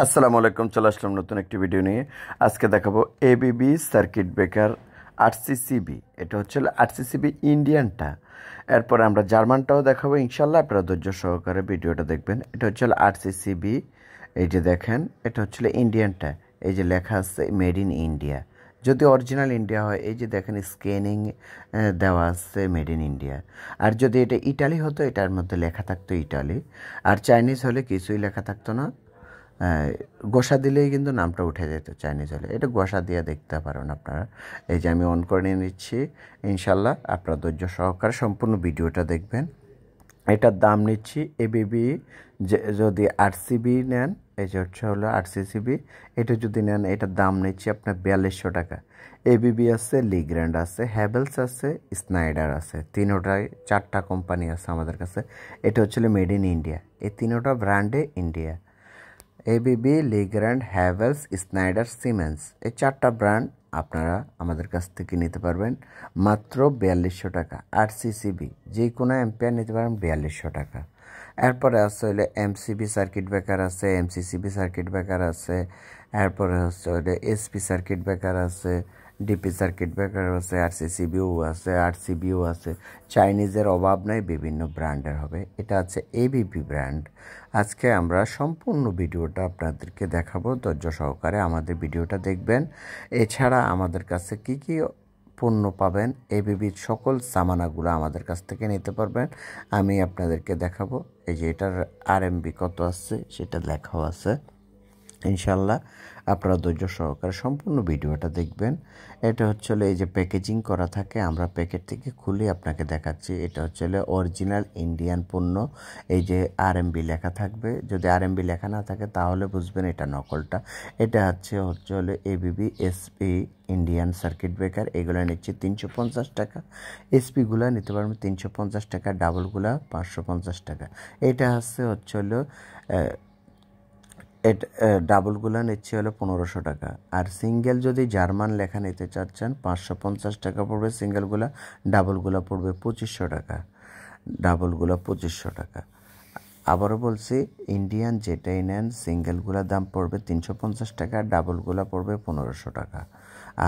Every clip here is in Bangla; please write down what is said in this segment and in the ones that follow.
আসসালামু আলাইকুম। চলে আসলাম নতুন একটি ভিডিও নিয়ে। আজকে দেখাবো এবিবি সার্কিট ব্রেকার 8CCB। এটা হচ্ছে 8CCB ইন্ডিয়ানটা। এরপরে আমরা জার্মানটাও দেখাবো ইনশাল্লাহ। আপনারা ধৈর্য সহকারে ভিডিওটা দেখবেন। এটা হচ্ছে 8CCB। এই যে দেখেন, এটা হচ্ছে ইন্ডিয়ানটা। এই যে লেখা আছে মেড ইন ইন্ডিয়া। যদি অরিজিনাল ইন্ডিয়া হয়, এই যে দেখেন স্ক্যানিং দেওয়া আছে মেড ইন ইন্ডিয়া। আর যদি এটা ইটালি হতো, এটার মধ্যে লেখা থাকতো ইটালি। আর চাইনিজ হলে কিছুই লেখা থাকতো না। গোসা দিলেই কিন্তু নামটা উঠে যেত চাইনিজ হলে। এটা গোসা দিয়ে দেখতে পারেন আপনারা। এই যে আমি অন করে নিয়ে নিচ্ছি। ইনশাল্লাহ আপনারা ধৈর্য সহকারে সম্পূর্ণ ভিডিওটা দেখবেন। এটার দাম নিচ্ছি এবিবি, যদি 8CB নেন, এই যে হলো 8CCB। এটা যদি নেন, এটার দাম নিচ্ছি আপনার 4200 টাকা। এবিবি আছে, লিগ্র্যান্ড আছে, হ্যাভেলস আছে, স্নাইডার আছে। তিনোটাই 4টা কোম্পানি আছে আমাদের কাছে। এটা হচ্ছে মেড ইন ইন্ডিয়া। এই তিনোটা ব্র্যান্ডে India. ABB, Legrand, Havells, Schneider, Siemens, এই 4টা ব্র্যান্ড আপনারা আমাদের কাছ থেকে নিতে পারবেন মাত্র 4200 টাকা। 8CCB যে কোনো অ্যাম্পিয়ার নিতে পারেন 4200 টাকা। এরপরে আছে হলে এমসিবি সার্কিট ব্রেকার আছে, এমসিসিবি সার্কিট ব্রেকার আছে। এরপরে হচ্ছে হলে এসপি সার্কিট ব্রেকার আছে, ডিপি সার্কিট ব্রেকার আছে, আরসিসিবিও আছে, আরসিবিও আছে। চাইনিজের অভাব নাই, বিভিন্ন ব্র্যান্ডের হবে। এটা আছে এবিবি ব্র্যান্ড। আজকে আমরা সম্পূর্ণ ভিডিওটা আপনাদেরকে দেখাবো। ধৈর্য সহকারে আমাদের ভিডিওটা দেখবেন। এছাড়া আমাদের কাছে কি কি পণ্য পাবেন, এবিবির সকল সামানাগুলো আমাদের কাছ থেকে নিতে পারবেন। আমি আপনাদেরকে দেখাবো। এই যে এটার আরএমবি কত আছে সেটা লেখাও আছে। ইনশাল্লাহ আপনারা ধৈর্য সহকারে সম্পূর্ণ ভিডিওটা দেখবেন। এটা হচ্ছে এই যে প্যাকেজিং করা থাকে, আমরা প্যাকেট থেকে খুলে আপনাকে দেখাচ্ছি। এটা হচ্ছে অরিজিনাল ইন্ডিয়ান পণ্য। এই যে আরএমবি লেখা থাকবে। যদি আরএমবি লেখা না থাকে তাহলে বুঝবেন এটা নকলটা। এটা হচ্ছে ABB SP Indian circuit breaker. এগুলো নিচ্ছে 350 টাকা। এসপিগুলো নিতে পারবেন 350 টাকা, ডাবলগুলা 550 টাকা। এটা হচ্ছে ডাবলগুলা নিচ্ছে হলো 1500 টাকা। আর সিঙ্গেল যদি জার্মান লেখা নিতে চাচ্ছেন 550 টাকা পড়বে সিঙ্গেলগুলা, ডাবলগুলা পড়বে 2500 টাকা। ডাবলগুলা 2500 টাকা। আবারও বলছি, ইন্ডিয়ান যেটাই নেন সিঙ্গেলগুলার দাম পড়বে 350 টাকা, ডাবলগুলা পড়বে 1500 টাকা।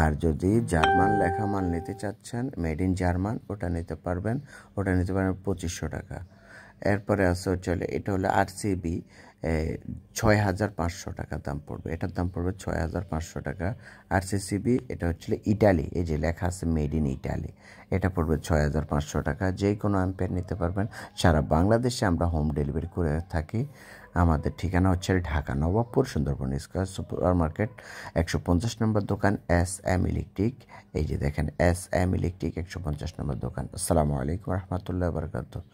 আর যদি জার্মান লেখা মাল নিতে চাচ্ছেন, মেড ইন জার্মান, ওটা নিতে পারবেন 2500 টাকা। এরপরে আছে এটা হলো 8CB, 6500 টাকা দাম পড়বে। এটার দাম পড়বে 6500 টাকা। 8CCB এটা হচ্ছে ইটালি। এই যে লেখা আছে মেড ইন ইটালি। এটা পড়বে 6500 টাকা। যে কোনো অ্যাম্পিয়ার নিতে পারবেন। সারা বাংলাদেশে আমরা হোম ডেলিভারি করে থাকি। আমাদের ঠিকানা হচ্ছে Dhaka Nawabpur, Sundarban square super market, 150 নম্বর দোকান, SM ইলেকট্রিক। এই যে দেখেন SM ইলেকট্রিক 150 নম্বর দোকান। আসসালামু আলাইকুম রহমতুল্লাহ বারকাতুহু।